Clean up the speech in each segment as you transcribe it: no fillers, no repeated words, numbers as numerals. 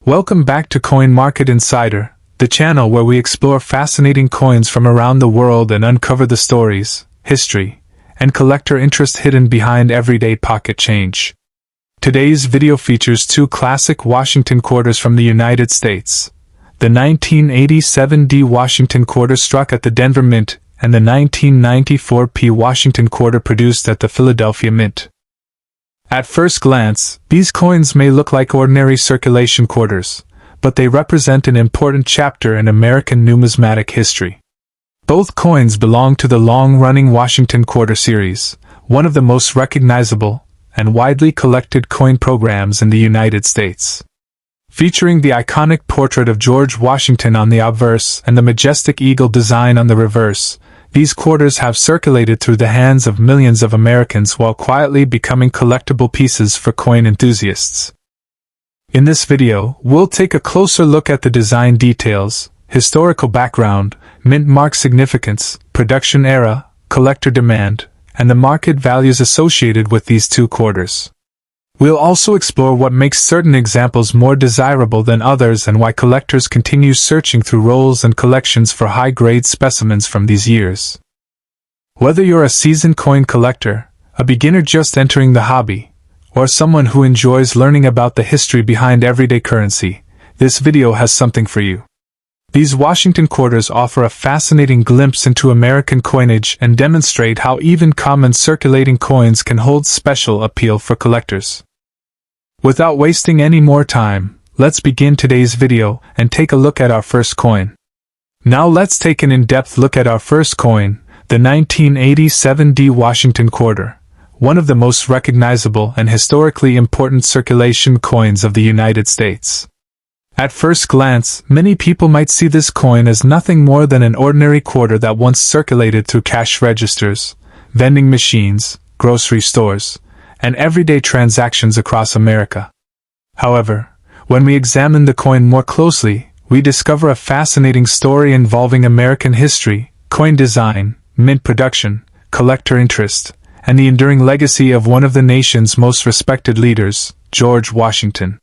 Welcome back to Coin Market Insider, the channel where we explore fascinating coins from around the world and uncover the stories, history, and collector interest hidden behind everyday pocket change. Today's video features two classic Washington quarters from the United States: the 1987 D Washington quarter struck at the Denver Mint and the 1994 P Washington quarter produced at the Philadelphia Mint. At first glance, these coins may look like ordinary circulation quarters, but they represent an important chapter in American numismatic history. Both coins belong to the long-running Washington Quarter series, one of the most recognizable and widely collected coin programs in the United States. Featuring the iconic portrait of George Washington on the obverse and the majestic eagle design on the reverse, these quarters have circulated through the hands of millions of Americans while quietly becoming collectible pieces for coin enthusiasts. In this video, we'll take a closer look at the design details, historical background, mint mark significance, production era, collector demand, and the market values associated with these two quarters. We'll also explore what makes certain examples more desirable than others and why collectors continue searching through rolls and collections for high-grade specimens from these years. Whether you're a seasoned coin collector, a beginner just entering the hobby, or someone who enjoys learning about the history behind everyday currency, this video has something for you. These Washington quarters offer a fascinating glimpse into American coinage and demonstrate how even common circulating coins can hold special appeal for collectors. Without wasting any more time, let's begin today's video and take a look at our first coin. Now let's take an in-depth look at our first coin, the 1987 D Washington quarter, one of the most recognizable and historically important circulation coins of the United States. At first glance, many people might see this coin as nothing more than an ordinary quarter that once circulated through cash registers, vending machines, grocery stores, and everyday transactions across America. However, when we examine the coin more closely, we discover a fascinating story involving American history, coin design, mint production, collector interest, and the enduring legacy of one of the nation's most respected leaders, George Washington.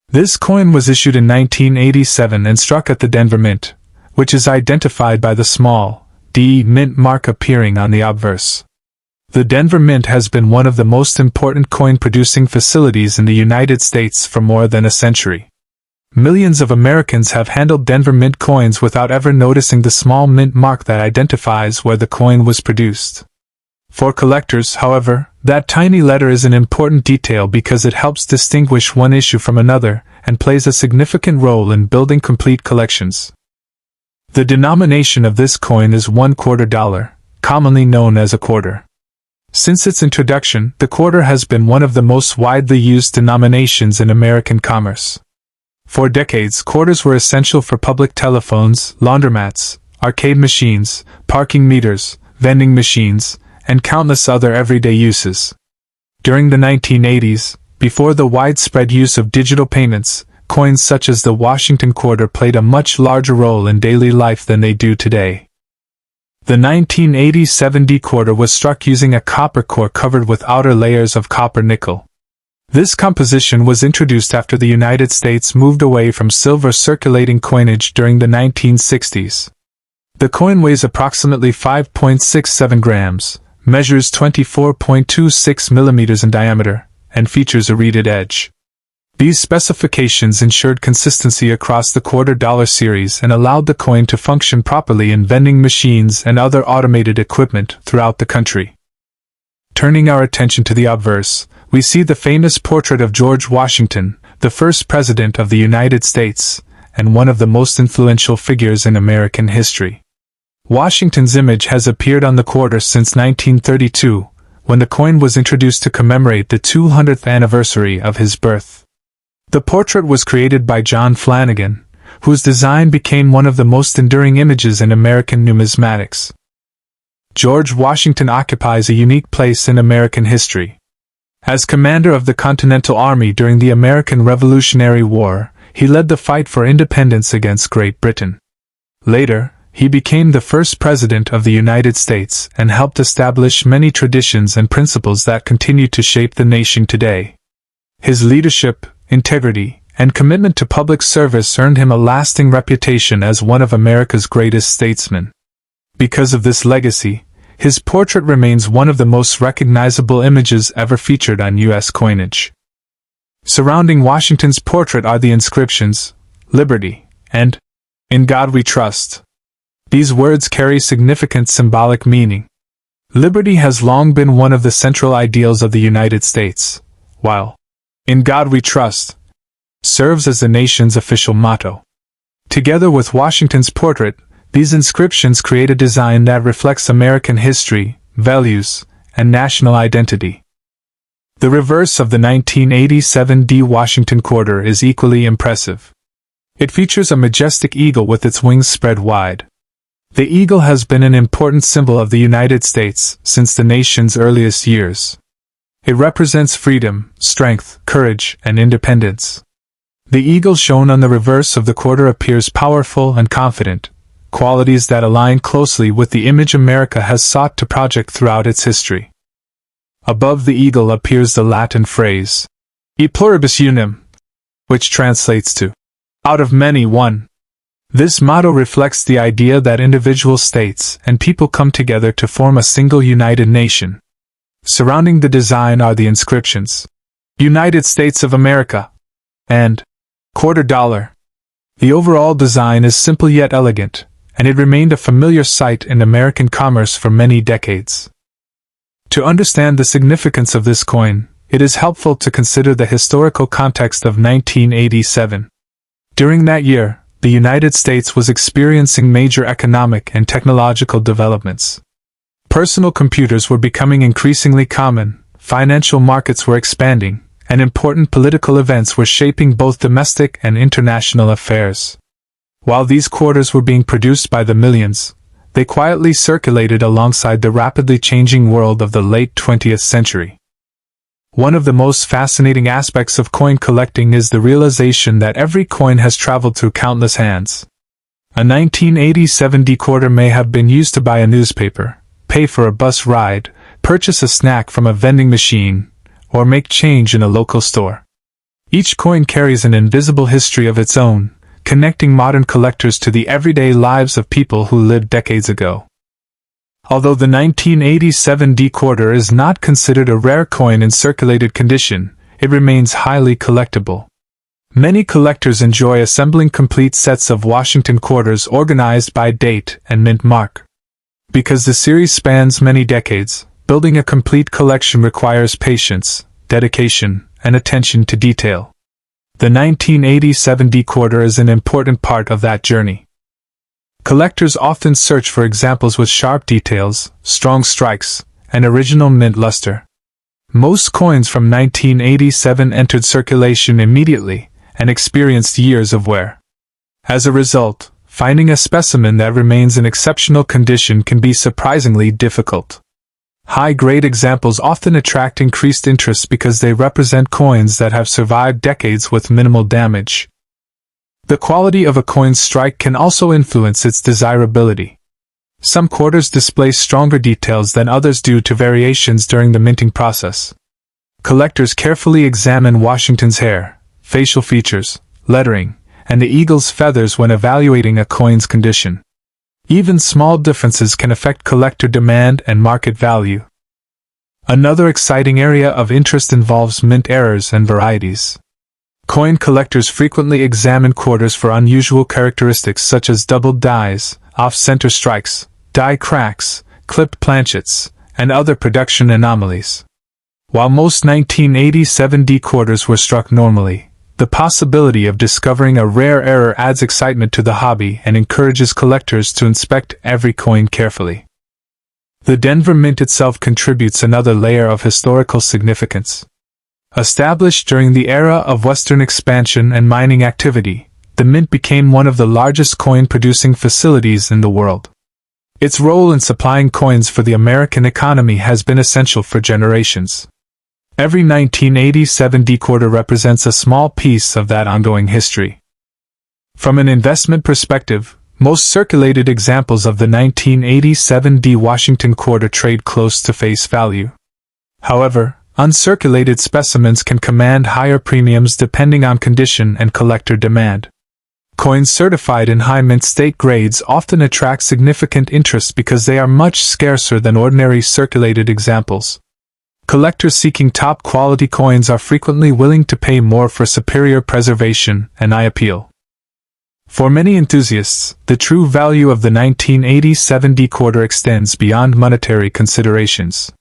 This coin was issued in 1987 and struck at the Denver Mint, which is identified by the small D mint mark appearing on the obverse. The Denver Mint has been one of the most important coin-producing facilities in the United States for more than a century. Millions of Americans have handled Denver Mint coins without ever noticing the small mint mark that identifies where the coin was produced. For collectors, however, that tiny letter is an important detail because it helps distinguish one issue from another and plays a significant role in building complete collections. The denomination of this coin is $1/4, commonly known as a quarter. Since its introduction, the quarter has been one of the most widely used denominations in American commerce. For decades, quarters were essential for public telephones, laundromats, arcade machines, parking meters, vending machines, and countless other everyday uses. During the 1980s, before the widespread use of digital payments, coins such as the Washington quarter played a much larger role in daily life than they do today. The 1987 D quarter was struck using a copper core covered with outer layers of copper nickel. This composition was introduced after the United States moved away from silver circulating coinage during the 1960s. The coin weighs approximately 5.67 grams, measures 24.26 millimeters in diameter, and features a reeded edge. These specifications ensured consistency across the $quarter series and allowed the coin to function properly in vending machines and other automated equipment throughout the country. Turning our attention to the obverse, we see the famous portrait of George Washington, the first President of the United States, and one of the most influential figures in American history. Washington's image has appeared on the quarter since 1932, when the coin was introduced to commemorate the 200th anniversary of his birth. The portrait was created by John Flanagan, whose design became one of the most enduring images in American numismatics. George Washington occupies a unique place in American history. As commander of the Continental Army during the American Revolutionary War, he led the fight for independence against Great Britain. Later, he became the first president of the United States and helped establish many traditions and principles that continue to shape the nation today. His leadership, integrity, and commitment to public service earned him a lasting reputation as one of America's greatest statesmen. Because of this legacy, his portrait remains one of the most recognizable images ever featured on U.S. coinage. Surrounding Washington's portrait are the inscriptions, "Liberty," and "In God We Trust." These words carry significant symbolic meaning. Liberty has long been one of the central ideals of the United States, while "In God We Trust" serves as the nation's official motto. Together with Washington's portrait, these inscriptions create a design that reflects American history, values, and national identity. The reverse of the 1987 D. Washington Quarter is equally impressive. It features a majestic eagle with its wings spread wide. The eagle has been an important symbol of the United States since the nation's earliest years. It represents freedom, strength, courage, and independence. The eagle shown on the reverse of the quarter appears powerful and confident, qualities that align closely with the image America has sought to project throughout its history. Above the eagle appears the Latin phrase, "E pluribus unum," which translates to, "Out of many one." This motto reflects the idea that individual states and people come together to form a single united nation. Surrounding the design are the inscriptions, "United States of America," and $quarter. The overall design is simple yet elegant, and it remained a familiar sight in American commerce for many decades. To understand the significance of this coin, it is helpful to consider the historical context of 1987. During that year, the United States was experiencing major economic and technological developments. Personal computers were becoming increasingly common, financial markets were expanding, and important political events were shaping both domestic and international affairs. While these quarters were being produced by the millions, they quietly circulated alongside the rapidly changing world of the late 20th century. One of the most fascinating aspects of coin collecting is the realization that every coin has traveled through countless hands. A 1987 D quarter may have been used to buy a newspaper, pay for a bus ride, purchase a snack from a vending machine, or make change in a local store. Each coin carries an invisible history of its own, connecting modern collectors to the everyday lives of people who lived decades ago. Although the 1987 D quarter is not considered a rare coin in circulated condition, it remains highly collectible. Many collectors enjoy assembling complete sets of Washington quarters organized by date and mint mark. Because the series spans many decades, building a complete collection requires patience, dedication, and attention to detail. The 1987 D quarter is an important part of that journey. Collectors often search for examples with sharp details, strong strikes, and original mint luster. Most coins from 1987 entered circulation immediately and experienced years of wear. As a result, finding a specimen that remains in exceptional condition can be surprisingly difficult. High-grade examples often attract increased interest because they represent coins that have survived decades with minimal damage. The quality of a coin's strike can also influence its desirability. Some quarters display stronger details than others due to variations during the minting process. Collectors carefully examine Washington's hair, facial features, lettering, and the eagle's feathers when evaluating a coin's condition. Even small differences can affect collector demand and market value. Another exciting area of interest involves mint errors and varieties. Coin collectors frequently examine quarters for unusual characteristics such as doubled dies, off-center strikes, die cracks, clipped planchets, and other production anomalies. While most 1987 D quarters were struck normally, the possibility of discovering a rare error adds excitement to the hobby and encourages collectors to inspect every coin carefully. The Denver Mint itself contributes another layer of historical significance. Established during the era of Western expansion and mining activity, the Mint became one of the largest coin-producing facilities in the world. Its role in supplying coins for the American economy has been essential for generations. Every 1987 D quarter represents a small piece of that ongoing history. From an investment perspective, most circulated examples of the 1987 D Washington quarter trade close to face value. However, uncirculated specimens can command higher premiums depending on condition and collector demand. Coins certified in high mint state grades often attract significant interest because they are much scarcer than ordinary circulated examples. Collectors seeking top-quality coins are frequently willing to pay more for superior preservation and eye appeal. For many enthusiasts, the true value of the 1987 D quarter extends beyond monetary considerations.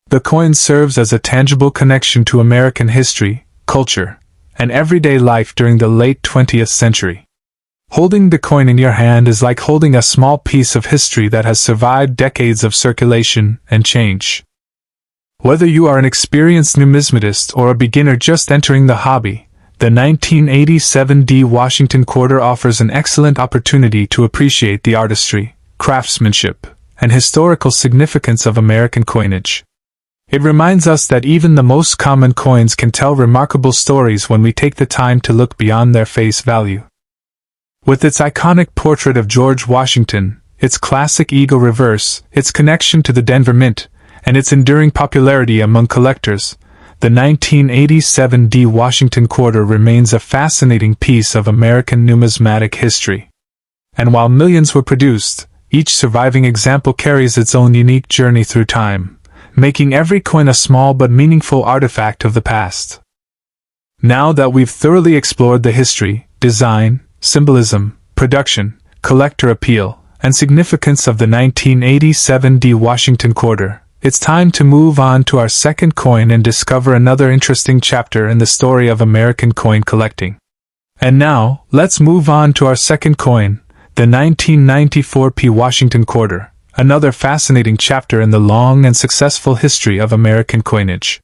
The coin serves as a tangible connection to American history, culture, and everyday life during the late 20th century. Holding the coin in your hand is like holding a small piece of history that has survived decades of circulation and change. Whether you are an experienced numismatist or a beginner just entering the hobby, the 1987 D Washington quarter offers an excellent opportunity to appreciate the artistry, craftsmanship, and historical significance of American coinage. It reminds us that even the most common coins can tell remarkable stories when we take the time to look beyond their face value. With its iconic portrait of George Washington, its classic eagle reverse, its connection to the Denver Mint, and its enduring popularity among collectors, the 1987 D Washington quarter remains a fascinating piece of American numismatic history. And while millions were produced, each surviving example carries its own unique journey through time, making every coin a small but meaningful artifact of the past. Now that we've thoroughly explored the history, design, symbolism, production, collector appeal, and significance of the 1987 D Washington quarter, it's time to move on to our second coin and discover another interesting chapter in the story of American coin collecting. And now, let's move on to our second coin, the 1994 P Washington quarter, another fascinating chapter in the long and successful history of American coinage.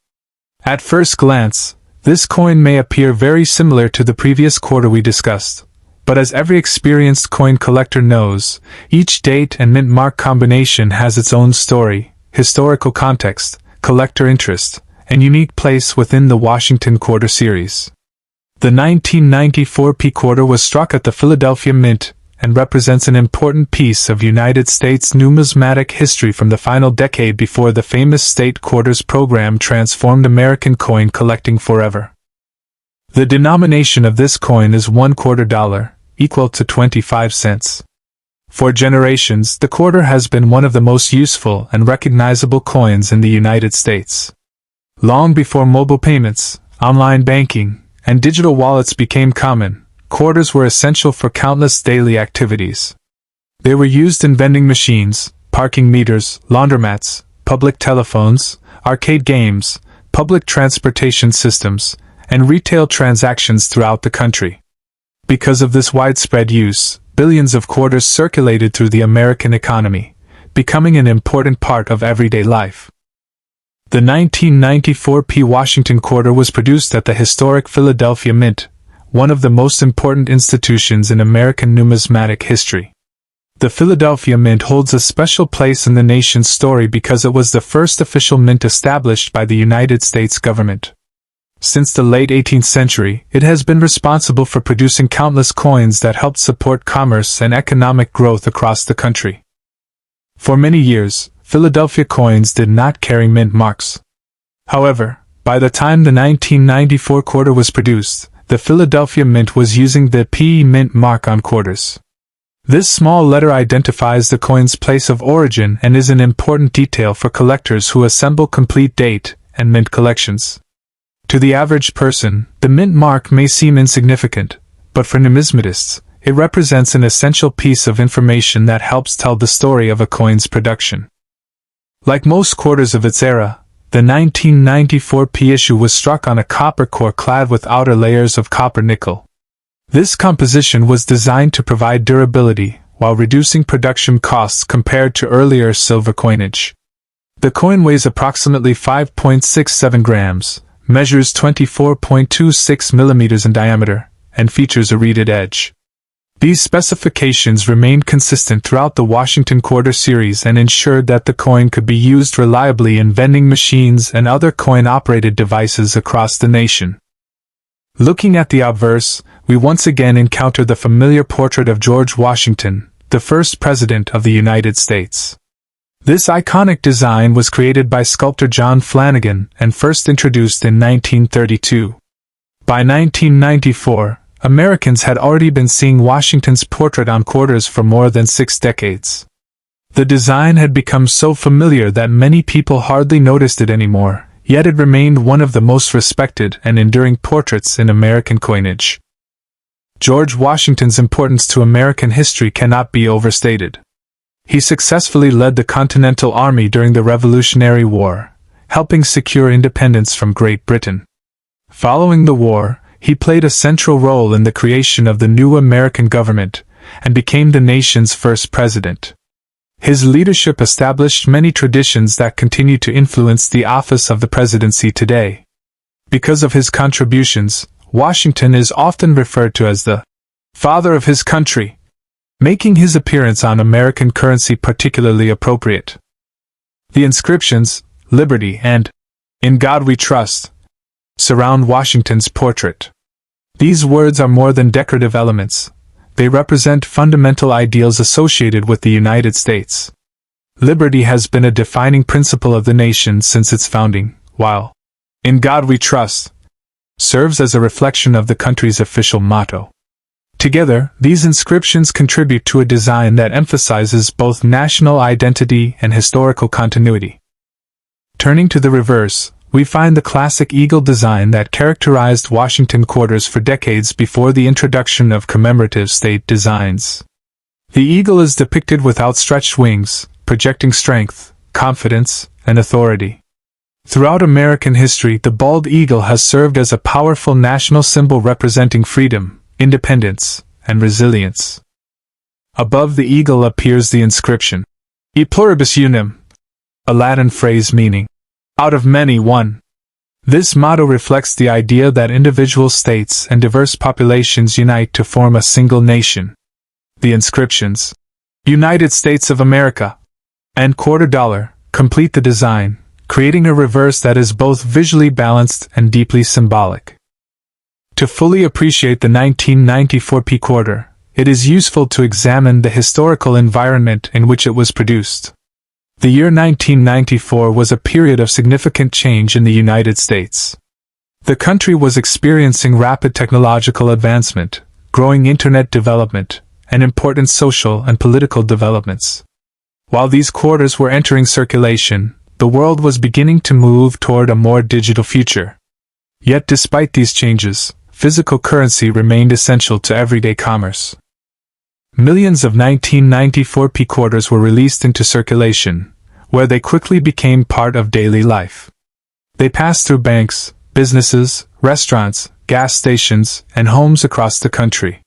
At first glance, this coin may appear very similar to the previous quarter we discussed, but as every experienced coin collector knows, each date and mint mark combination has its own story, historical context, collector interest, and unique place within the Washington quarter series. The 1994 P quarter was struck at the Philadelphia Mint and represents an important piece of United States numismatic history from the final decade before the famous state quarters program transformed American coin collecting forever. The denomination of this coin is $1/4, equal to 25 cents. For generations, the quarter has been one of the most useful and recognizable coins in the United States. Long before mobile payments, online banking, and digital wallets became common, quarters were essential for countless daily activities. They were used in vending machines, parking meters, laundromats, public telephones, arcade games, public transportation systems, and retail transactions throughout the country. Because of this widespread use, billions of quarters circulated through the American economy, becoming an important part of everyday life. The 1994 P Washington quarter was produced at the historic Philadelphia Mint, one of the most important institutions in American numismatic history. The Philadelphia Mint holds a special place in the nation's story because it was the first official mint established by the United States government. Since the late 18th century, it has been responsible for producing countless coins that helped support commerce and economic growth across the country. For many years, Philadelphia coins did not carry mint marks. However, by the time the 1994 quarter was produced, the Philadelphia Mint was using the P mint mark on quarters. This small letter identifies the coin's place of origin and is an important detail for collectors who assemble complete date and mint collections. To the average person, the mint mark may seem insignificant, but for numismatists, it represents an essential piece of information that helps tell the story of a coin's production. Like most quarters of its era, the 1994 P issue was struck on a copper core clad with outer layers of copper nickel. This composition was designed to provide durability while reducing production costs compared to earlier silver coinage. The coin weighs approximately 5.67 grams, measures 24.26 millimeters in diameter, and features a reeded edge. These specifications remained consistent throughout the Washington quarter series and ensured that the coin could be used reliably in vending machines and other coin-operated devices across the nation. Looking at the obverse, we once again encounter the familiar portrait of George Washington, the first President of the United States. This iconic design was created by sculptor John Flanagan and first introduced in 1932. By 1994, Americans had already been seeing Washington's portrait on quarters for more than 6 decades. The design had become so familiar that many people hardly noticed it anymore, yet it remained one of the most respected and enduring portraits in American coinage. George Washington's importance to American history cannot be overstated. He successfully led the Continental Army during the Revolutionary War, helping secure independence from Great Britain. Following the war, he played a central role in the creation of the new American government and became the nation's first president. His leadership established many traditions that continue to influence the office of the presidency today. Because of his contributions, Washington is often referred to as the father of his country, making his appearance on American currency particularly appropriate. The inscriptions, "Liberty" and "In God We Trust," surround Washington's portrait. These words are more than decorative elements. They represent fundamental ideals associated with the United States. Liberty has been a defining principle of the nation since its founding, while "In God We Trust" serves as a reflection of the country's official motto. Together, these inscriptions contribute to a design that emphasizes both national identity and historical continuity. Turning to the reverse, we find the classic eagle design that characterized Washington quarters for decades before the introduction of commemorative state designs. The eagle is depicted with outstretched wings, projecting strength, confidence, and authority. Throughout American history, the bald eagle has served as a powerful national symbol representing freedom, independence, and resilience. Above the eagle appears the inscription, "E pluribus unum," a Latin phrase meaning, "out of many one." This motto reflects the idea that individual states and diverse populations unite to form a single nation. The inscriptions, "United States of America," and "Quarter Dollar," complete the design, creating a reverse that is both visually balanced and deeply symbolic. To fully appreciate the 1994 P quarter, it is useful to examine the historical environment in which it was produced. The year 1994 was a period of significant change in the United States. The country was experiencing rapid technological advancement, growing internet development, and important social and political developments. While these quarters were entering circulation, the world was beginning to move toward a more digital future. Yet despite these changes, physical currency remained essential to everyday commerce. Millions of 1994 P quarters were released into circulation, where they quickly became part of daily life. They passed through banks, businesses, restaurants, gas stations, and homes across the country.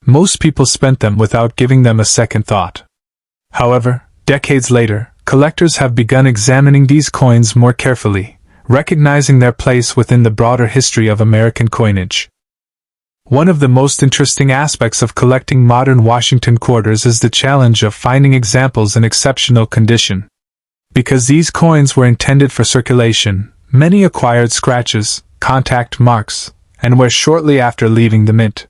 Most people spent them without giving them a second thought. However, decades later, collectors have begun examining these coins more carefully, recognizing their place within the broader history of American coinage. One of the most interesting aspects of collecting modern Washington quarters is the challenge of finding examples in exceptional condition. Because these coins were intended for circulation, many acquired scratches, contact marks, and were shortly after leaving the mint.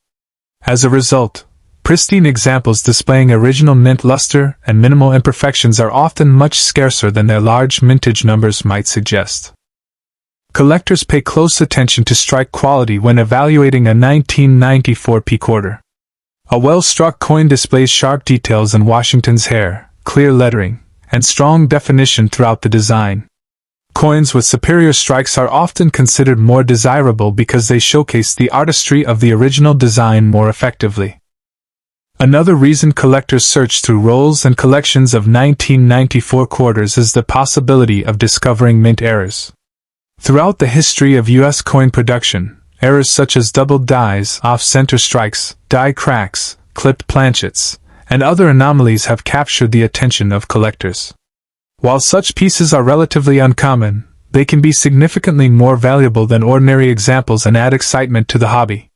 As a result, pristine examples displaying original mint luster and minimal imperfections are often much scarcer than their large mintage numbers might suggest. Collectors pay close attention to strike quality when evaluating a 1994 P quarter. A well-struck coin displays sharp details in Washington's hair, clear lettering, and strong definition throughout the design. Coins with superior strikes are often considered more desirable because they showcase the artistry of the original design more effectively. Another reason collectors search through rolls and collections of 1994 quarters is the possibility of discovering mint errors. Throughout the history of U.S. coin production, errors such as doubled dies, off-center strikes, die cracks, clipped planchets, and other anomalies have captured the attention of collectors. While such pieces are relatively uncommon, they can be significantly more valuable than ordinary examples and add excitement to the hobby.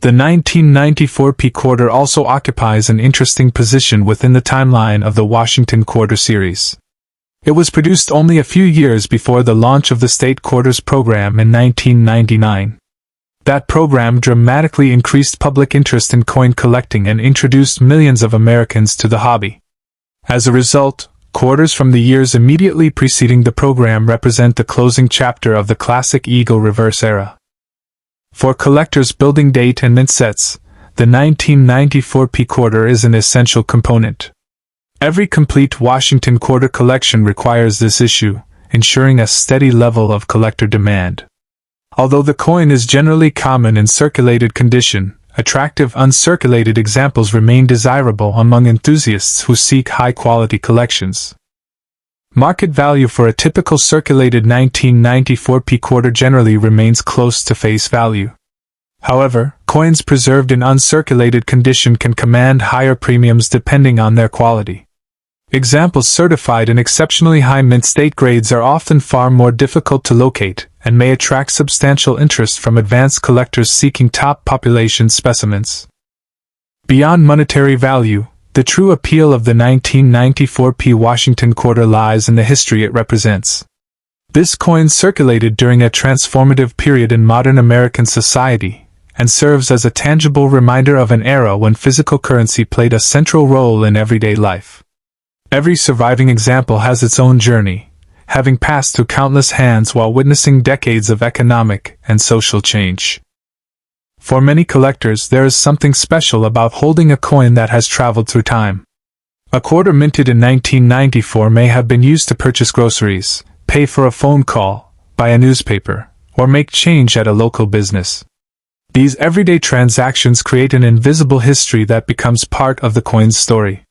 The 1994 P quarter also occupies an interesting position within the timeline of the Washington Quarter series. It was produced only a few years before the launch of the State Quarters program in 1999. That program dramatically increased public interest in coin collecting and introduced millions of Americans to the hobby. As a result, quarters from the years immediately preceding the program represent the closing chapter of the classic Eagle reverse era. For collectors building date and mint sets, the 1994 P quarter is an essential component. Every complete Washington quarter collection requires this issue, ensuring a steady level of collector demand. Although the coin is generally common in circulated condition, attractive uncirculated examples remain desirable among enthusiasts who seek high-quality collections. Market value for a typical circulated 1994 P quarter generally remains close to face value. However, coins preserved in uncirculated condition can command higher premiums depending on their quality. Examples certified in exceptionally high mint state grades are often far more difficult to locate, and may attract substantial interest from advanced collectors seeking top population specimens. Beyond monetary value, the true appeal of the 1994 P Washington quarter lies in the history it represents. This coin circulated during a transformative period in modern American society, and serves as a tangible reminder of an era when physical currency played a central role in everyday life. Every surviving example has its own journey, having passed through countless hands while witnessing decades of economic and social change. For many collectors, there is something special about holding a coin that has traveled through time. A quarter minted in 1994 may have been used to purchase groceries, pay for a phone call, buy a newspaper, or make change at a local business. These everyday transactions create an invisible history that becomes part of the coin's story.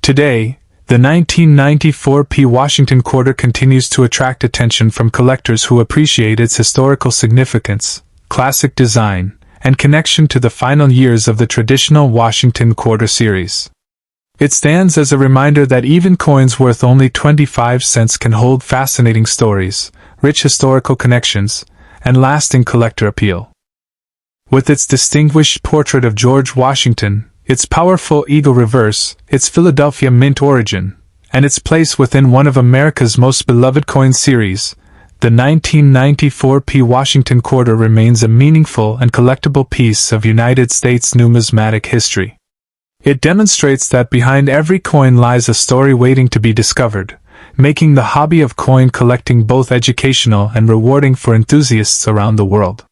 Today, the 1994 P Washington quarter continues to attract attention from collectors who appreciate its historical significance, classic design, and connection to the final years of the traditional Washington quarter series. It stands as a reminder that even coins worth only 25 cents can hold fascinating stories, rich historical connections, and lasting collector appeal. With its distinguished portrait of George Washington, its powerful eagle reverse, its Philadelphia Mint origin, and its place within one of America's most beloved coin series, the 1994 P Washington quarter remains a meaningful and collectible piece of United States numismatic history. It demonstrates that behind every coin lies a story waiting to be discovered, making the hobby of coin collecting both educational and rewarding for enthusiasts around the world.